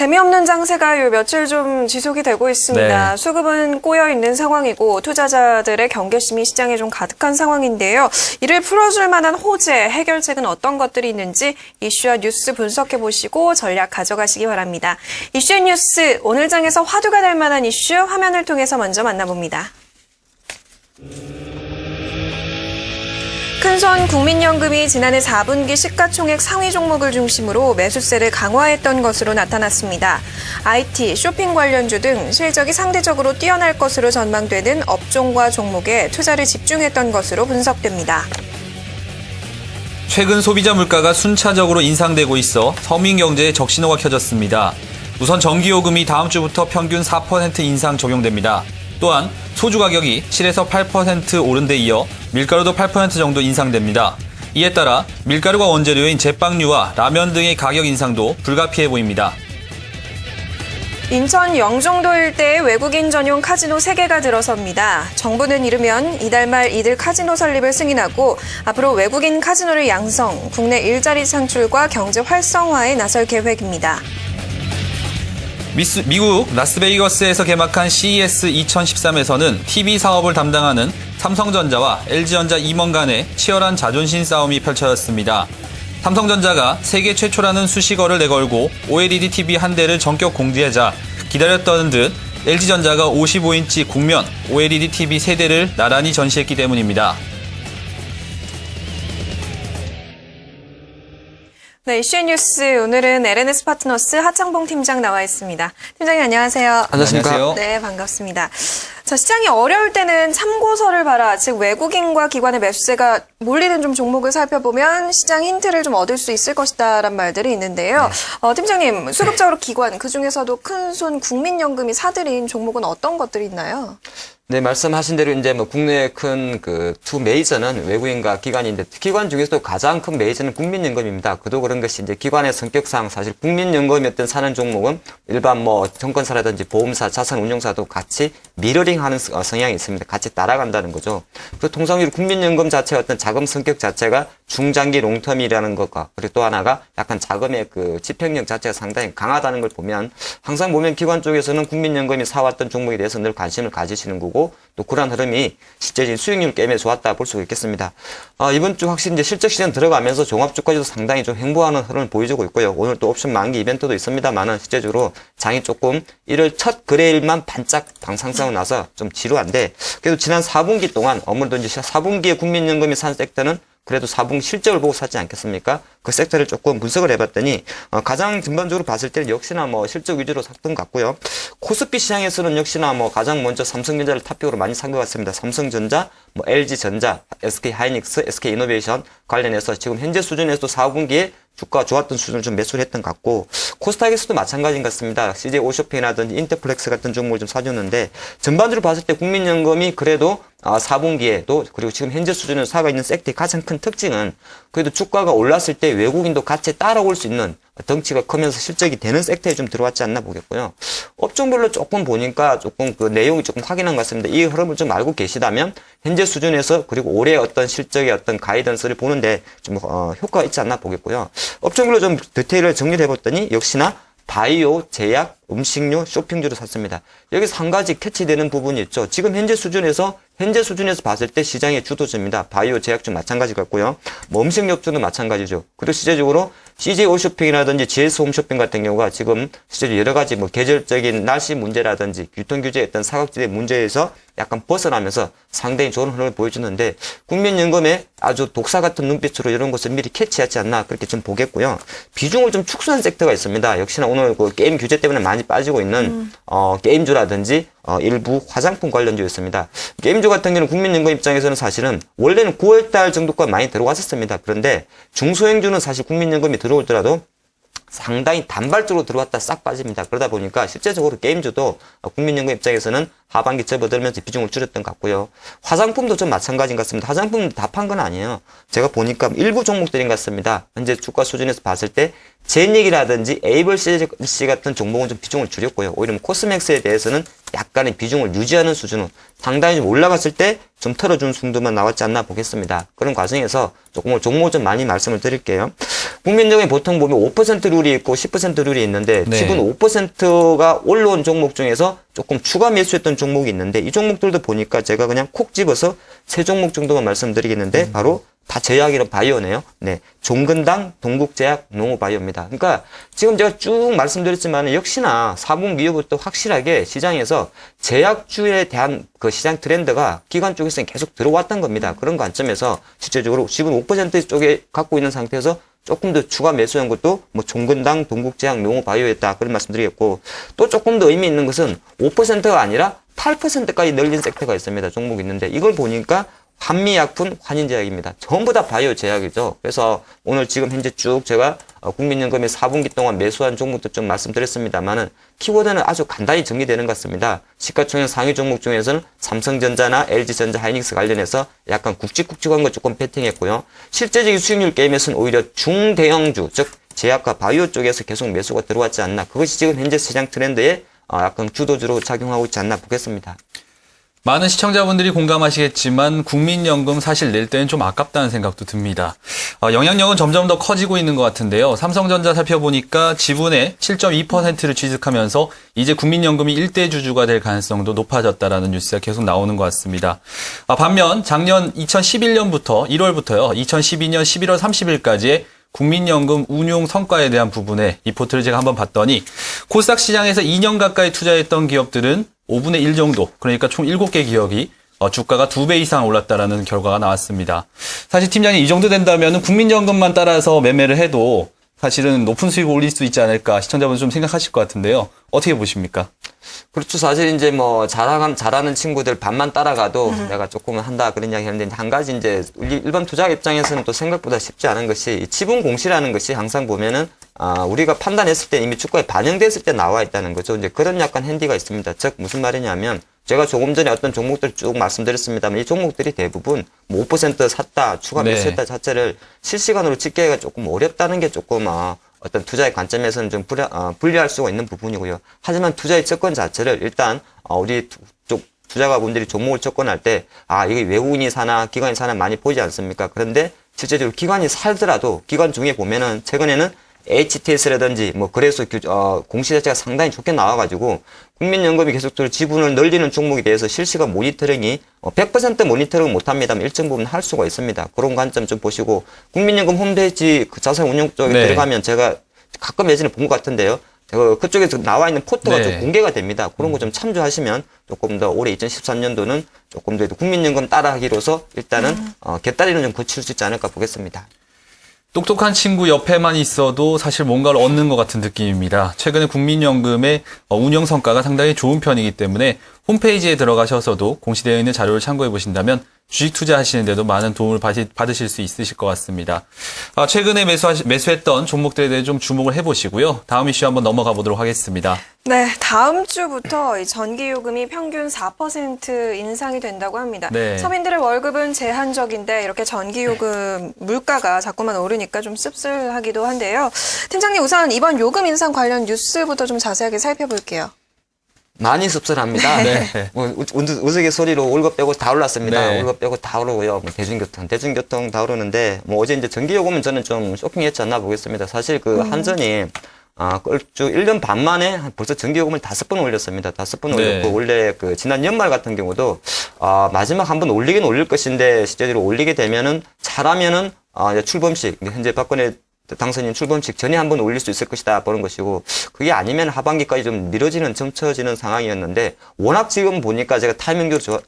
재미없는 장세가 요 며칠 좀 지속이 되고 있습니다. 네. 수급은 꼬여 있는 상황이고 투자자들의 경계심이 시장에 좀 가득한 상황인데요. 이를 풀어줄 만한 호재, 해결책은 어떤 것들이 있는지 이슈와 뉴스 분석해 보시고 전략 가져가시기 바랍니다. 이슈의 뉴스, 오늘 장에서 화두가 될 만한 이슈 화면을 통해서 먼저 만나봅니다. 큰손 국민연금이 지난해 4분기 시가총액 상위 종목을 중심으로 매수세를 강화했던 것으로 나타났습니다. IT, 쇼핑 관련주 등 실적이 상대적으로 뛰어날 것으로 전망되는 업종과 종목에 투자를 집중했던 것으로 분석됩니다. 최근 소비자 물가가 순차적으로 인상되고 있어 서민경제에 적신호가 켜졌습니다. 우선 전기요금이 다음 주부터 평균 4% 인상 적용됩니다. 또한 소주 가격이 7에서 8% 오른 데 이어 밀가루도 8% 정도 인상됩니다. 이에 따라 밀가루가 원재료인 제빵류와 라면 등의 가격 인상도 불가피해 보입니다. 인천 영종도 일대에 외국인 전용 카지노 3개가 들어섭니다. 정부는 이르면 이달 말 이들 카지노 설립을 승인하고 앞으로 외국인 카지노를 양성, 국내 일자리 창출과 경제 활성화에 나설 계획입니다. 미국 라스베이거스에서 개막한 CES 2013에서는 TV 사업을 담당하는 삼성전자와 LG전자 임원 간의 치열한 자존심 싸움이 펼쳐졌습니다. 삼성전자가 세계 최초라는 수식어를 내걸고 OLED TV 한 대를 전격 공개하자 기다렸던 듯 LG전자가 55인치 국면 OLED TV 3대를 나란히 전시했기 때문입니다. 네, 이슈의 뉴스. 오늘은 LNS 파트너스 하창봉 팀장 나와 있습니다. 팀장님 안녕하세요. 안녕하세요. 네, 반갑습니다. 자, 시장이 어려울 때는 참고서를 봐라. 즉 외국인과 기관의 매수세가 몰리는 좀 종목을 살펴보면 시장 힌트를 좀 얻을 수 있을 것이다라는 말들이 있는데요. 팀장님, 수급적으로 기관, 그중에서도 큰손 국민연금이 사들인 종목은 어떤 것들이 있나요? 네, 말씀하신 대로 이제 뭐 국내의 큰 두 메이저는 외국인과 기관인데 기관 중에서도 가장 큰 메이저는 국민연금입니다. 그도 그런 것이 이제 기관의 성격상 사실 국민연금이었던 사는 종목은 일반 뭐 증권사라든지 보험사, 자산운용사도 같이 미러링하는 성향이 있습니다. 같이 따라간다는 거죠. 그리고 통상적으로 국민연금 자체의 어떤 자금 성격 자체가 중장기 롱텀이라는 것과 그리고 또 하나가 약간 자금의 그 집행력 자체가 상당히 강하다는 걸 보면 항상 보면 기관 쪽에서는 국민연금이 사왔던 종목에 대해서 늘 관심을 가지시는 거고 또 그러한 흐름이 실제적인 수익률 게임에 좋았다 볼 수 있겠습니다. 이번 주 확실히 이제 실적 시즌 들어가면서 종합주까지도 상당히 좀 횡보하는 흐름을 보여주고 있고요. 오늘 또 옵션 만기 이벤트도 있습니다만은 실제적으로 장이 조금 1월 첫 거래일만 반짝 방상승하고 나서 좀 지루한데 그래도 지난 4분기 동안 아무래도 이제 4분기에 국민연금이 산 섹터는 그래도 4분기 실적을 보고 사지 않겠습니까? 그 섹터를 조금 분석을 해봤더니 가장 전반적으로 봤을 때는 역시나 뭐 실적 위주로 샀던 것 같고요. 코스피 시장에서는 역시나 뭐 가장 먼저 삼성전자를 탑픽으로 많이 산 것 같습니다. 삼성전자, 뭐 LG전자, SK하이닉스, SK이노베이션 관련해서 지금 현재 수준에서도 4분기에 주가가 좋았던 수준을 좀 매수를 했던 것 같고 코스닥에서도 마찬가지인 것 같습니다. CJ 오쇼핑이라든지 인터플렉스 같은 종목을 좀 사줬는데 전반적으로 봤을 때 국민연금이 그래도 4분기에도 그리고 지금 현재 수준에서 사가 있는 섹터의 가장 큰 특징은 그래도 주가가 올랐을 때 외국인도 같이 따라올 수 있는 덩치가 크면서 실적이 되는 섹터에 좀 들어왔지 않나 보겠고요. 업종별로 조금 보니까 조금 그 내용이 조금 확인한 것 같습니다. 이 흐름을 좀 알고 계시다면 현재 수준에서 그리고 올해 어떤 실적의 어떤 가이던스를 보는데 좀 효과가 있지 않나 보겠고요. 업종별로 좀 디테일을 정리를 해봤더니 역시나 바이오, 제약, 음식료, 쇼핑주를 샀습니다. 여기서 한 가지 캐치되는 부분이 있죠. 지금 현재 수준에서 봤을 때 시장의 주도주입니다. 바이오, 제약주 마찬가지 같고요. 뭐 음식료주도 마찬가지죠. 그리고 실제적으로 CJ 홈쇼핑이라든지 GS 홈쇼핑 같은 경우가 지금 실제로 여러 가지 뭐 계절적인 날씨 문제라든지 유통규제의 어떤 사각지대 문제에서 약간 벗어나면서 상당히 좋은 흐름을 보여주는데 국민연금의 아주 독사 같은 눈빛으로 이런 것을 미리 캐치하지 않나 그렇게 좀 보겠고요. 비중을 좀 축소한 섹터가 있습니다. 역시나 오늘 그 게임 규제 때문에 많이 빠지고 있는 게임주라든지 일부 화장품 관련주였습니다. 게임주 같은 경우는 국민연금 입장에서는 사실은 원래는 9월달 정도까지 많이 들어왔었습니다. 그런데 중소형주는 사실 국민연금이 들어오더라도 상당히 단발적으로 들어왔다 싹 빠집니다. 그러다 보니까 실제적으로 게임주도 국민연금 입장에서는 하반기 접어들면서 비중을 줄였던 것 같고요. 화장품도 좀 마찬가지인 것 같습니다. 화장품 다 판 건 아니에요. 제가 보니까 일부 종목들인 것 같습니다. 현재 주가 수준에서 봤을 때 제닉이라든지 에이블 CC 같은 종목은 좀 비중을 줄였고요. 오히려 코스맥스에 대해서는 약간의 비중을 유지하는 수준으로 상당히 좀 올라갔을 때 좀 털어준 순도만 나왔지 않나 보겠습니다. 그런 과정에서 조금 종목 좀 많이 말씀을 드릴게요. 국민연금이 보통 보면 5% 룰이 있고 10% 룰이 있는데 네. 지금 5%가 올라온 종목 중에서 조금 추가 매수했던 종목이 있는데 이 종목들도 보니까 제가 그냥 콕 집어서 세 종목 정도만 말씀드리겠는데 바로 다 제약이랑 바이오네요. 네. 종근당, 동국제약, 농후바이오입니다. 그러니까 지금 제가 쭉 말씀드렸지만 역시나 4분기 이후부터 확실하게 시장에서 제약주에 대한 그 시장 트렌드가 기관 쪽에서는 계속 들어왔던 겁니다. 그런 관점에서 실제적으로 지금 5% 쪽에 갖고 있는 상태에서 조금 더 추가 매수한 것도 뭐 종근당, 동국제약, 농후바이오였다. 그런 말씀드리겠고 또 조금 더 의미 있는 것은 5%가 아니라 8%까지 늘린 섹터가 있습니다. 종목이 있는데 이걸 보니까 한미약품, 환인제약입니다. 전부 다 바이오 제약이죠. 그래서 오늘 지금 현재 쭉 제가 국민연금의 4분기 동안 매수한 종목들 좀 말씀드렸습니다만은 키워드는 아주 간단히 정리되는 것 같습니다. 시가총액 상위 종목 중에서는 삼성전자나 LG전자, 하이닉스 관련해서 약간 굵직굵직한 거 조금 배팅했고요. 실제적인 수익률 게임에서는 오히려 중대형주, 즉 제약과 바이오 쪽에서 계속 매수가 들어왔지 않나. 그것이 지금 현재 시장 트렌드에 약간 주도주로 작용하고 있지 않나 보겠습니다. 많은 시청자분들이 공감하시겠지만 국민연금 사실 낼 때는 좀 아깝다는 생각도 듭니다. 영향력은 점점 더 커지고 있는 것 같은데요. 삼성전자 살펴보니까 지분의 7.2%를 취득하면서 이제 국민연금이 1대 주주가 될 가능성도 높아졌다라는 뉴스가 계속 나오는 것 같습니다. 반면 작년 2011년부터 1월부터요. 2012년 11월 30일까지의 국민연금 운용 성과에 대한 부분에 리포트를 제가 한번 봤더니 코스닥 시장에서 2년 가까이 투자했던 기업들은 5분의 1 정도, 그러니까 총 7개 기업이 주가가 2배 이상 올랐다라는 결과가 나왔습니다. 사실 팀장님 이 정도 된다면 국민연금만 따라서 매매를 해도 사실은 높은 수익을 올릴 수 있지 않을까 시청자분 좀 생각하실 것 같은데요. 어떻게 보십니까? 그렇죠. 사실 이제 뭐 잘하는 친구들 반만 따라가도 내가 조금은 한다 그런 이야기 하는데 한 가지 이제 일반 투자 입장에서는 또 생각보다 쉽지 않은 것이 이 지분 공시라는 것이 항상 보면은 우리가 판단했을 때 이미 주가에 반영됐을 때 나와 있다는 거죠. 이제 그런 약간 핸디가 있습니다. 즉 무슨 말이냐면 제가 조금 전에 어떤 종목들 쭉 말씀드렸습니다만 이 종목들이 대부분 뭐 5% 샀다, 추가 매수했다 자체를 실시간으로 집계가 조금 어렵다는 게 조금 어떤 투자의 관점에서는 좀 불리할 수가 있는 부분이고요. 하지만 투자의 접근 자체를 일단 우리 쪽 투자가분들이 종목을 접근할 때 이게 외국인이 사나 기관이 사나 많이 보지 않습니까? 그런데 실제적으로 기관이 살더라도 기관 중에 보면은 최근에는 HTS라든지 뭐 그래서 공시 자체가 상당히 좋게 나와가지고 국민연금이 계속적으로 지분을 늘리는 종목에 대해서 실시간 모니터링이 100% 모니터링 못합니다만 일정 부분 할 수가 있습니다. 그런 관점 좀 보시고 국민연금 홈페이지 그 자산운용 쪽에 들어가면 제가 가끔 예전에 본 것 같은데요. 그쪽에서 나와 있는 포토가 좀 공개가 됩니다. 그런 거 좀 참조하시면 조금 더 올해 2013년도는 조금 더 국민연금 따라하기로서 일단은 개다리는 좀 거칠 수 있지 않을까 보겠습니다. 똑똑한 친구 옆에만 있어도 사실 뭔가를 얻는 것 같은 느낌입니다. 최근에 국민연금의 운영 성과가 상당히 좋은 편이기 때문에 홈페이지에 들어가셔서도 공시되어 있는 자료를 참고해 보신다면 주식 투자하시는데도 많은 도움을 받으실 수 있으실 것 같습니다. 최근에 매수했던 종목들에 대해 좀 주목을 해보시고요. 다음 이슈 한번 넘어가 보도록 하겠습니다. 네, 다음 주부터 이 전기요금이 평균 4% 인상이 된다고 합니다. 네. 서민들의 월급은 제한적인데 이렇게 전기요금 물가가 자꾸만 오르니까 좀 씁쓸하기도 한데요. 팀장님 우선 이번 요금 인상 관련 뉴스부터 좀 자세하게 살펴볼게요. 많이 씁쓸합니다. 네. 우스갯소리로 월급 빼고 다 올랐습니다. 네. 월급 빼고 다 오르고요. 뭐 대중교통 다 오르는데 뭐 어제 이제 전기요금은 저는 좀 쇼킹했지 않나 보겠습니다. 사실 그 한전이 쭉 1년 반 만에 벌써 전기요금을 5번 올렸습니다. 5번 올렸고 원래 그 지난 연말 같은 경우도 마지막 한 번 올리긴 올릴 것인데 실제로 올리게 되면은 잘하면은 이제 출범식 현재 박근혜 당선인 출범식 전에 한번 올릴 수 있을 것이다 보는 것이고 그게 아니면 하반기까지 좀 미뤄지는 점쳐지는 상황이었는데 워낙 지금 보니까 제가 타이밍적으로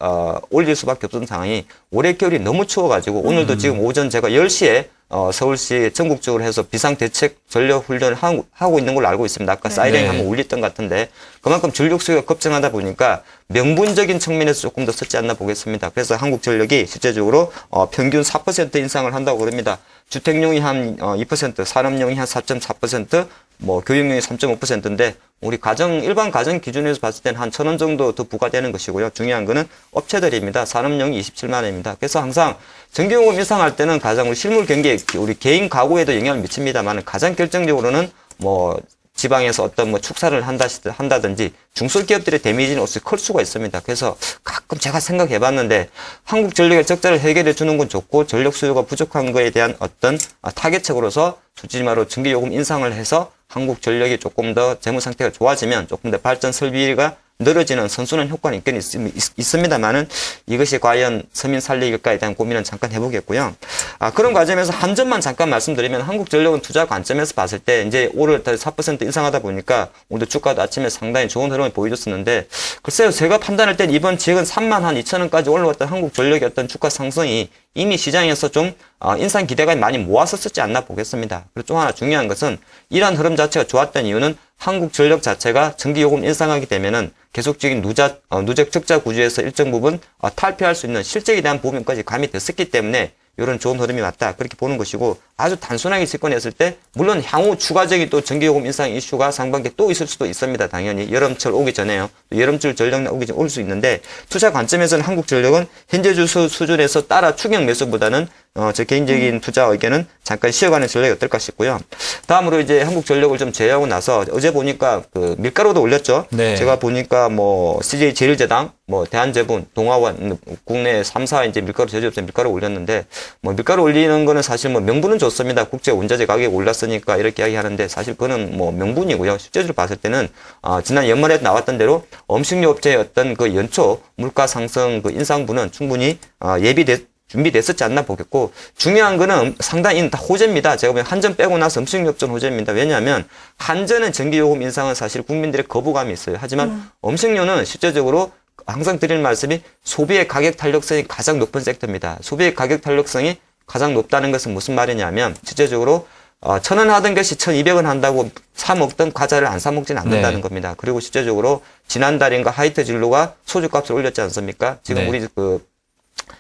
올릴 수밖에 없던 상황이 올해 겨울이 너무 추워가지고 오늘도 지금 오전 제가 10시에 서울시 전국적으로 해서 비상대책 전력 훈련을 하고 있는 걸로 알고 있습니다. 아까 사이렌 한번 울렸던 것 같은데 그만큼 전력 수요가 급증하다 보니까 명분적인 측면에서 조금 더 썼지 않나 보겠습니다. 그래서 한국전력이 실제적으로 평균 4% 인상을 한다고 그럽니다. 주택용이 한 2%, 산업용이 한 4.4%, 뭐 교육용이 3.5%인데 우리 일반 가정 기준에서 봤을 때는 한 1,000원 정도 더 부과되는 것이고요. 중요한 거는 업체들입니다. 산업용이 27만 원입니다. 그래서 항상 전기요금 인상할 때는 가장 우리 실물 경기에 우리 개인 가구에도 영향을 미칩니다만 가장 결정적으로는 뭐 지방에서 어떤 뭐 축사를 한다든지 중소기업들의 데미지는 없이 클 수가 있습니다. 그래서 가끔 제가 생각해 봤는데 한국전력의 적자를 해결해 주는 건 좋고 전력 수요가 부족한 거에 대한 어떤 타겟책으로서 수지마로 전기요금 인상을 해서 한국전력이 조금 더 재무 상태가 좋아지면 조금 더 발전 설비가 늘어지는 선순환 효과는 있긴 있습니다만은 이것이 과연 서민 살리기일까에 대한 고민은 잠깐 해보겠고요. 그런 과정에서 한 점만 잠깐 말씀드리면 한국전력은 투자 관점에서 봤을 때 이제 올해 4% 인상하다 보니까 오늘 주가도 아침에 상당히 좋은 흐름을 보여줬었는데 글쎄요, 제가 판단할 땐 이번 지역은 32,000원까지 올라왔던 한국전력의 어떤 주가 상승이 이미 시장에서 좀 인상 기대가 많이 모았었지 않나 보겠습니다. 그리고 또 하나 중요한 것은 이러한 흐름 자체가 좋았던 이유는 한국전력 자체가 전기요금 인상하게 되면은 계속적인 누적 적자 구조에서 일정 부분 탈피할 수 있는 실적에 대한 부분까지 가미 됐었기 때문에 이런 좋은 흐름이 왔다, 그렇게 보는 것이고, 아주 단순하게 접근했을 때 물론 향후 추가적인 또 전기요금 인상 이슈가 상반기에 또 있을 수도 있습니다. 당연히 여름철 오기 전에요. 여름철 전력 오기 전에 올 수 있는데 투자 관점에서는 한국전력은 현재 주수 수준에서 따라 추격 매수보다는 제 개인적인 투자 의견은 잠깐 쉬어가는 전략이 어떨까 싶고요. 다음으로 이제 한국전력을 좀 제외하고 나서 어제 보니까 그 밀가루도 올렸죠. 네. 제가 보니까 뭐 CJ 제일제당, 뭐 대한제분, 동아원, 국내 3사 이제 밀가루 제조업체 밀가루 올렸는데 뭐 밀가루 올리는 거는 사실 뭐 명분은 좋습니다. 국제 원자재 가격이 올랐으니까 이렇게 이야기하는데 사실 그거는 뭐 명분이고요. 실제로 봤을 때는 지난 연말에 나왔던 대로 음식료 업체의 어떤 그 연초 물가 상승 그 인상분은 충분히 준비됐었지 않나 보겠고, 중요한 거는 상당히 다 호재입니다. 제가 보면 한전 빼고 나서 음식료업종 호재입니다. 왜냐하면 한전은 전기요금 인상은 사실 국민들의 거부감이 있어요. 하지만 음식료는 실제적으로 항상 드리는 말씀이 소비의 가격 탄력성이 가장 높은 섹터입니다. 소비의 가격 탄력성이 가장 높다는 것은 무슨 말이냐면 실제적으로 1,000원 하던 것이 1,200원 한다고 사 먹던 과자를 안 사 먹지는 않는다는 겁니다. 그리고 실제적으로 지난달인가 하이트 진로가 소주값을 올렸지 않습니까? 지금 네. 우리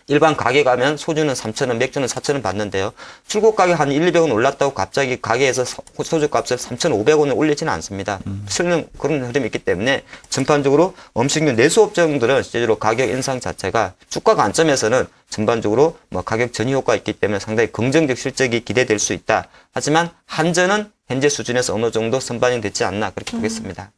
일반 가게 가면 소주는 3,000원, 맥주는 4,000원 받는데요. 출고 가격 한 1, 200원 올랐다고 갑자기 가게에서 소주 값을 3,500원을 올리지는 않습니다. 실는 그런 흐름이 있기 때문에 전반적으로 음식료 내수업종들은 실제로 가격 인상 자체가 주가 관점에서는 전반적으로 뭐 가격 전이 효과가 있기 때문에 상당히 긍정적 실적이 기대될 수 있다. 하지만 한전은 현재 수준에서 어느 정도 선반영됐지 않나 그렇게 보겠습니다.